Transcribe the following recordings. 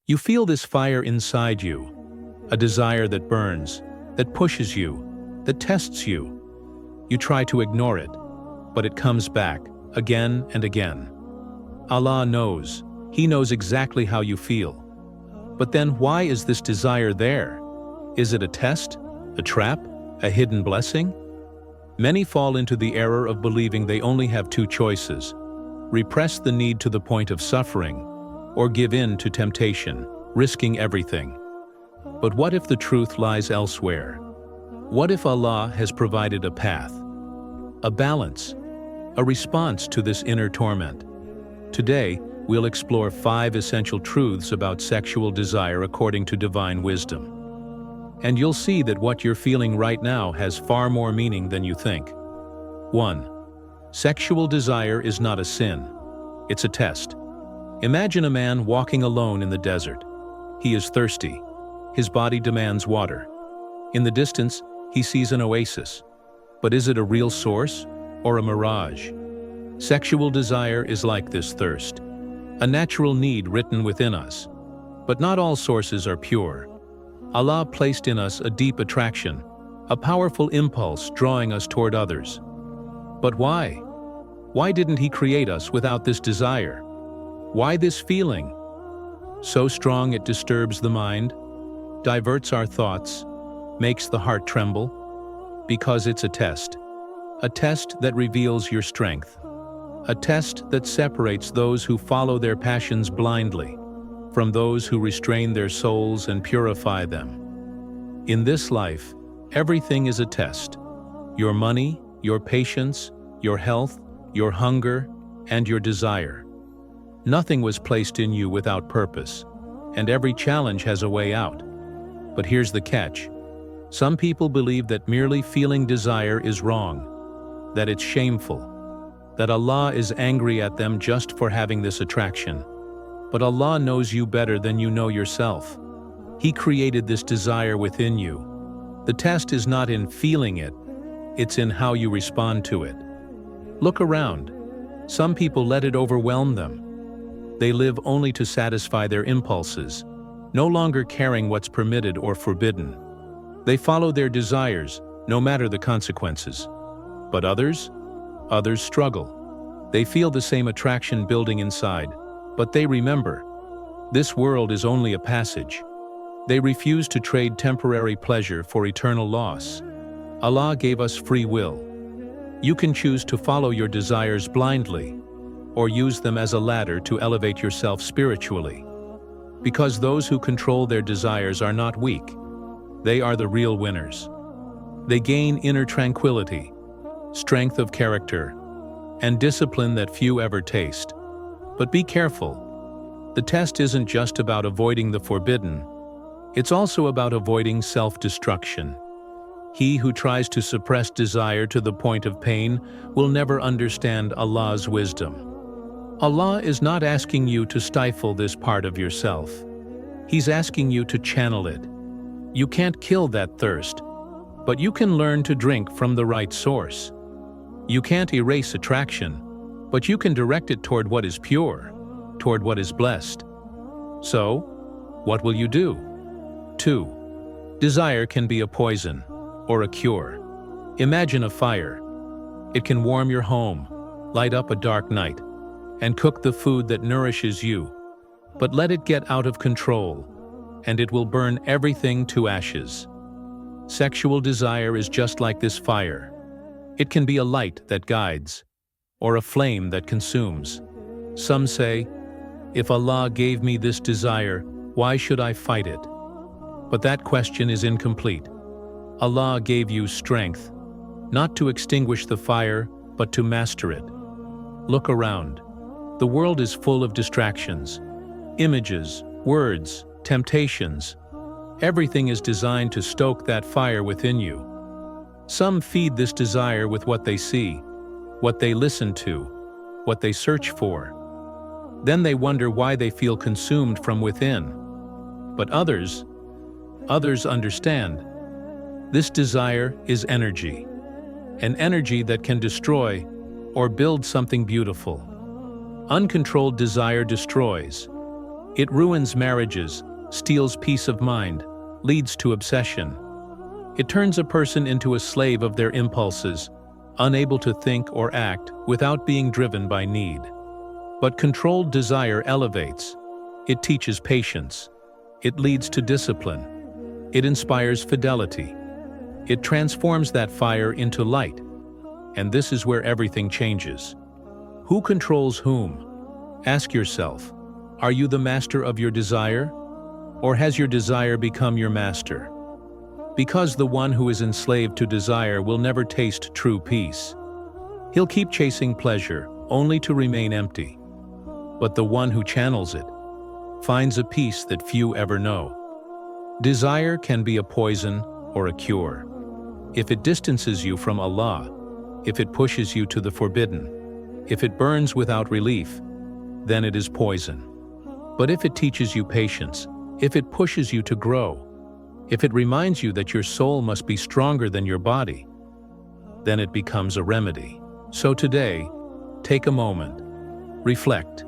You feel this fire inside you, a desire that burns, that pushes you, that tests you. You try to ignore it, but it comes back, again and again. Allah knows. He knows exactly how you feel. But then why is this desire there? Is it a test, a trap, a hidden blessing? Many fall into the error of believing they only have two choices: repress the need to the point of suffering, or give in to temptation, risking everything. But what if the truth lies elsewhere? What if Allah has provided a path, a balance, a response to this inner torment? Today, we'll explore 5 essential truths about sexual desire according to divine wisdom. And you'll see that what you're feeling right now has far more meaning than you think. 1. Sexual desire is not a sin. It's a test. Imagine a man walking alone in the desert. He is thirsty. His body demands water. In the distance, he sees an oasis. But is it a real source or a mirage? Sexual desire is like this thirst, a natural need written within us. But not all sources are pure. Allah placed in us a deep attraction, a powerful impulse drawing us toward others. But why? Why didn't He create us without this desire? Why this feeling? So strong it disturbs the mind, diverts our thoughts, makes the heart tremble? Because it's a test that reveals your strength. A test that separates those who follow their passions blindly from those who restrain their souls and purify them. In this life, everything is a test. Your money, your patience, your health, your hunger, and your desire. Nothing was placed in you without purpose, and every challenge has a way out. But here's the catch. Some people believe that merely feeling desire is wrong, that it's shameful, that Allah is angry at them just for having this attraction. But Allah knows you better than you know yourself. He created this desire within you. The test is not in feeling it, it's in how you respond to it. Look around. Some people let it overwhelm them. They live only to satisfy their impulses, no longer caring what's permitted or forbidden. They follow their desires, no matter the consequences. But others struggle. They feel the same attraction building inside, but they remember, this world is only a passage. They refuse to trade temporary pleasure for eternal loss. Allah gave us free will. You can choose to follow your desires blindly, or use them as a ladder to elevate yourself spiritually. Because those who control their desires are not weak. They are the real winners. They gain inner tranquility, strength of character, and discipline that few ever taste. But be careful. The test isn't just about avoiding the forbidden. It's also about avoiding self-destruction. He who tries to suppress desire to the point of pain will never understand Allah's wisdom. Allah is not asking you to stifle this part of yourself. He's asking you to channel it. You can't kill that thirst, but you can learn to drink from the right source. You can't erase attraction, but you can direct it toward what is pure, toward what is blessed. So, what will you do? 2. Desire can be a poison or a cure. Imagine a fire. It can warm your home, light up a dark night, and cook the food that nourishes you. But let it get out of control, and it will burn everything to ashes. Sexual desire is just like this fire. It can be a light that guides, or a flame that consumes. Some say, if Allah gave me this desire, why should I fight it? But that question is incomplete. Allah gave you strength, not to extinguish the fire, but to master it. Look around. The world is full of distractions, images, words, temptations. Everything is designed to stoke that fire within you. Some feed this desire with what they see, what they listen to, what they search for. Then they wonder why they feel consumed from within. But others understand. This desire is energy, an energy that can destroy or build something beautiful. Uncontrolled desire destroys. It ruins marriages, steals peace of mind, leads to obsession. It turns a person into a slave of their impulses, unable to think or act without being driven by need. But controlled desire elevates. It teaches patience. It leads to discipline. It inspires fidelity. It transforms that fire into light. And this is where everything changes. Who controls whom? Ask yourself, are you the master of your desire? Or has your desire become your master? Because the one who is enslaved to desire will never taste true peace. He'll keep chasing pleasure, only to remain empty. But the one who channels it finds a peace that few ever know. Desire can be a poison or a cure. If it distances you from Allah, if it pushes you to the forbidden, if it burns without relief, then it is poison. But if it teaches you patience, if it pushes you to grow, if it reminds you that your soul must be stronger than your body, then it becomes a remedy. So today, take a moment, reflect.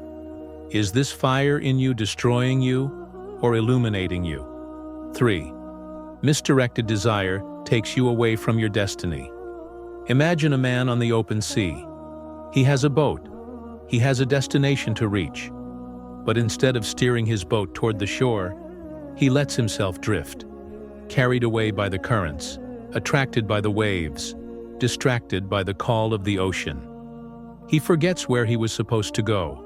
Is this fire in you destroying you or illuminating you? 3. Misdirected desire takes you away from your destiny. Imagine a man on the open sea. He has a boat. He has a destination to reach. But instead of steering his boat toward the shore, he lets himself drift, carried away by the currents, attracted by the waves, distracted by the call of the ocean. He forgets where he was supposed to go.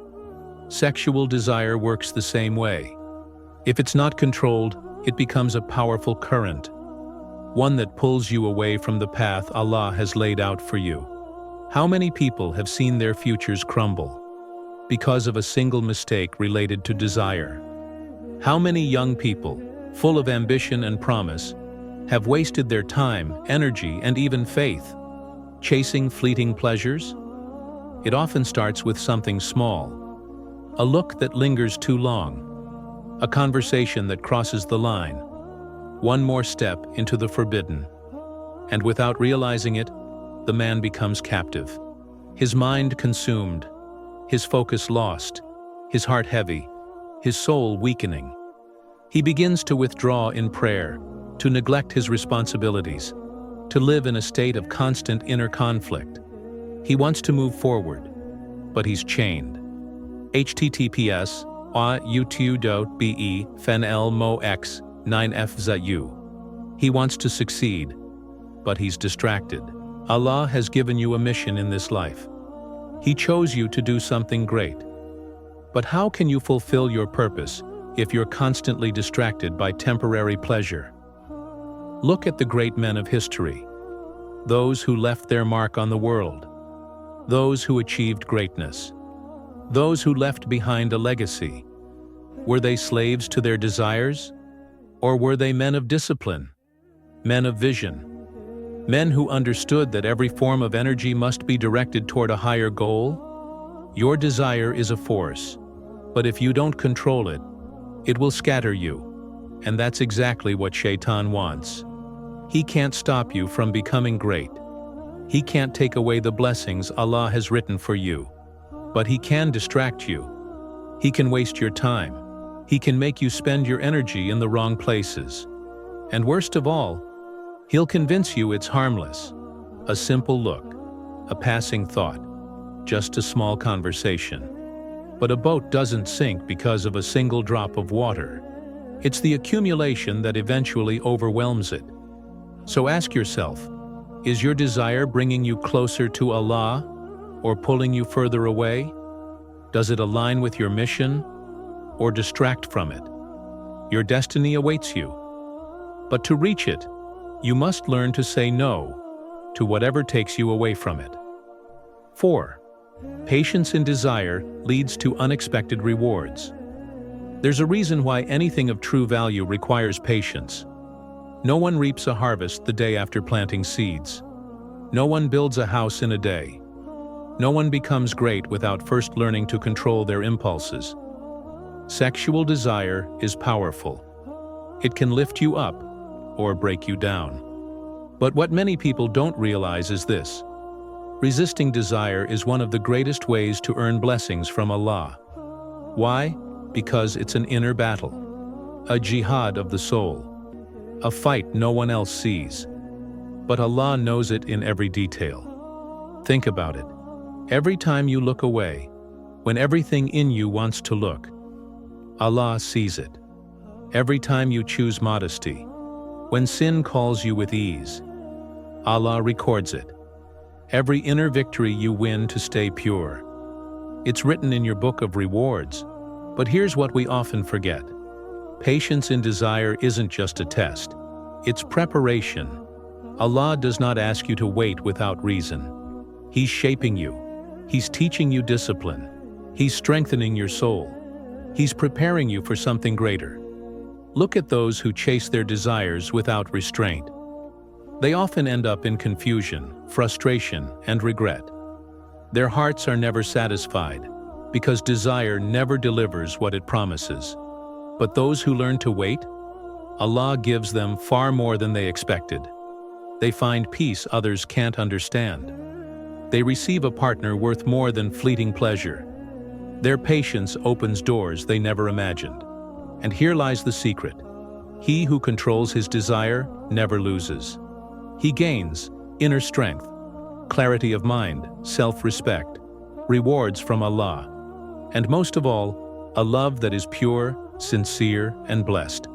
Sexual desire works the same way. If it's not controlled, it becomes a powerful current, one that pulls you away from the path Allah has laid out for you. How many people have seen their futures crumble because of a single mistake related to desire? How many young people, full of ambition and promise, have wasted their time, energy, and even faith, chasing fleeting pleasures? It often starts with something small. A look that lingers too long. A conversation that crosses the line. One more step into the forbidden. And without realizing it, the man becomes captive. His mind consumed, his focus lost, his heart heavy, his soul weakening. He begins to withdraw in prayer, to neglect his responsibilities, to live in a state of constant inner conflict. He wants to move forward, but he's chained. https youtube.be fenelmox 9fzu. He wants to succeed, but he's distracted. Allah has given you a mission in this life. He chose you to do something great. But how can you fulfill your purpose if you're constantly distracted by temporary pleasure? Look at the great men of history, those who left their mark on the world, those who achieved greatness, those who left behind a legacy. Were they slaves to their desires? Or were they men of discipline, men of vision, men who understood that every form of energy must be directed toward a higher goal? Your desire is a force, but if you don't control it, it will scatter you, and that's exactly what Shaitan wants. He can't stop you from becoming great. He can't take away the blessings Allah has written for you, but he can distract you. He can waste your time. He can make you spend your energy in the wrong places. And worst of all, he'll convince you it's harmless. A simple look, a passing thought, just a small conversation. But a boat doesn't sink because of a single drop of water. It's the accumulation that eventually overwhelms it. So ask yourself, is your desire bringing you closer to Allah or pulling you further away? Does it align with your mission or distract from it? Your destiny awaits you. But to reach it, you must learn to say no to whatever takes you away from it. 4. Patience in desire leads to unexpected rewards. There's a reason why anything of true value requires patience. No one reaps a harvest the day after planting seeds. No one builds a house in a day. No one becomes great without first learning to control their impulses. Sexual desire is powerful. It can lift you up or break you down. But what many people don't realize is this: resisting desire is one of the greatest ways to earn blessings from Allah. Why? because it's an inner battle, a jihad of the soul, a fight no one else sees. But Allah knows it in every detail. Think about it. Every time you look away, when everything in you wants to look, Allah sees it. Every time you choose modesty, when sin calls you with ease, Allah records it. Every inner victory you win to stay pure, it's written in your book of rewards. But here's what we often forget. Patience in desire isn't just a test. It's preparation. Allah does not ask you to wait without reason. He's shaping you. He's teaching you discipline. He's strengthening your soul. He's preparing you for something greater. Look at those who chase their desires without restraint. They often end up in confusion, frustration, and regret. Their hearts are never satisfied, because desire never delivers what it promises. But those who learn to wait, Allah gives them far more than they expected. They find peace others can't understand. They receive a partner worth more than fleeting pleasure. Their patience opens doors they never imagined. And here lies the secret. He who controls his desire never loses. He gains inner strength, clarity of mind, self-respect, rewards from Allah, and most of all, a love that is pure, sincere, and blessed.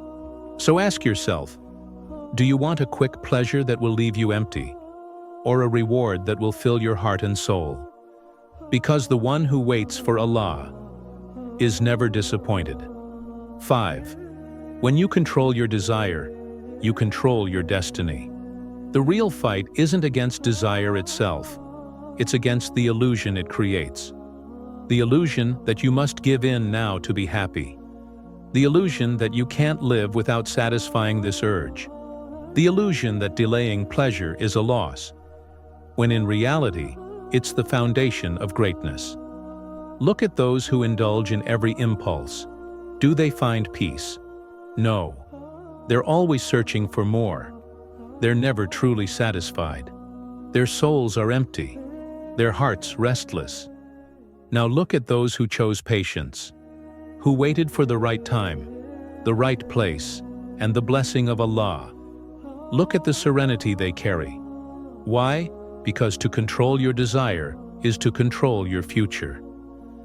So ask yourself, do you want a quick pleasure that will leave you empty, or a reward that will fill your heart and soul? Because the one who waits for Allah is never disappointed. 5. When you control your desire, you control your destiny. The real fight isn't against desire itself. It's against the illusion it creates. The illusion that you must give in now to be happy. The illusion that you can't live without satisfying this urge. The illusion that delaying pleasure is a loss, when in reality, it's the foundation of greatness. Look at those who indulge in every impulse. Do they find peace? No. They're always searching for more. They're never truly satisfied. Their souls are empty, their hearts restless. Now look at those who chose patience, who waited for the right time, the right place, and the blessing of Allah. Look at the serenity they carry. Why? Because to control your desire is to control your future.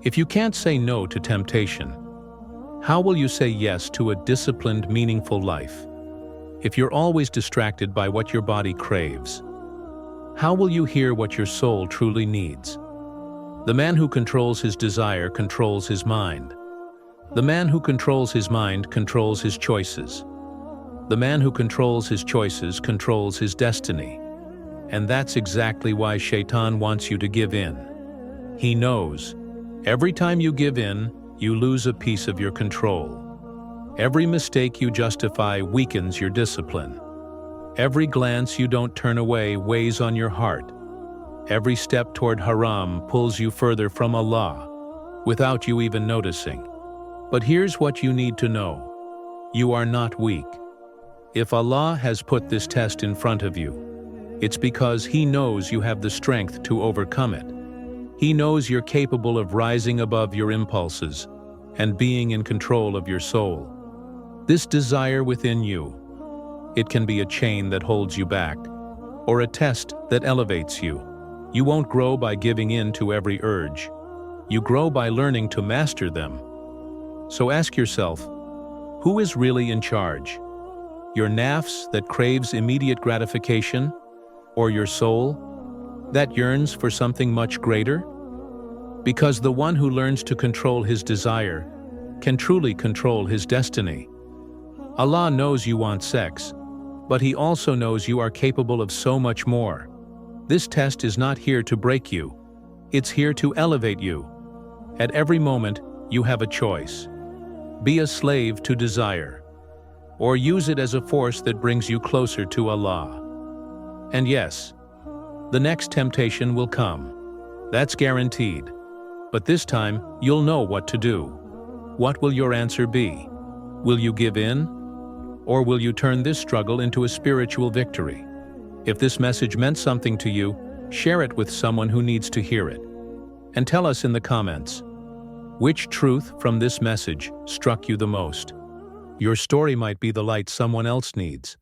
If you can't say no to temptation, how will you say yes to a disciplined, meaningful life? If you're always distracted by what your body craves, how will you hear what your soul truly needs? The man who controls his desire controls his mind. The man who controls his mind controls his choices. The man who controls his choices controls his destiny. And that's exactly why Shaitan wants you to give in. He knows, every time you give in, you lose a piece of your control. Every mistake you justify weakens your discipline. Every glance you don't turn away weighs on your heart. Every step toward haram pulls you further from Allah, without you even noticing. But here's what you need to know. You are not weak. If Allah has put this test in front of you, it's because He knows you have the strength to overcome it. He knows you're capable of rising above your impulses and being in control of your soul. This desire within you, it can be a chain that holds you back, or a test that elevates you. You won't grow by giving in to every urge. You grow by learning to master them. So ask yourself, who is really in charge? Your nafs that craves immediate gratification, or your soul that yearns for something much greater? Because the one who learns to control his desire can truly control his destiny. Allah knows you want sex, but He also knows you are capable of so much more. This test is not here to break you. It's here to elevate you. At every moment, you have a choice. Be a slave to desire, or use it as a force that brings you closer to Allah. And yes, the next temptation will come. That's guaranteed. But this time, you'll know what to do. What will your answer be? Will you give in? Or will you turn this struggle into a spiritual victory? If this message meant something to you, share it with someone who needs to hear it. And tell us in the comments, Which truth from this message struck you the most? Your story might be the light someone else needs.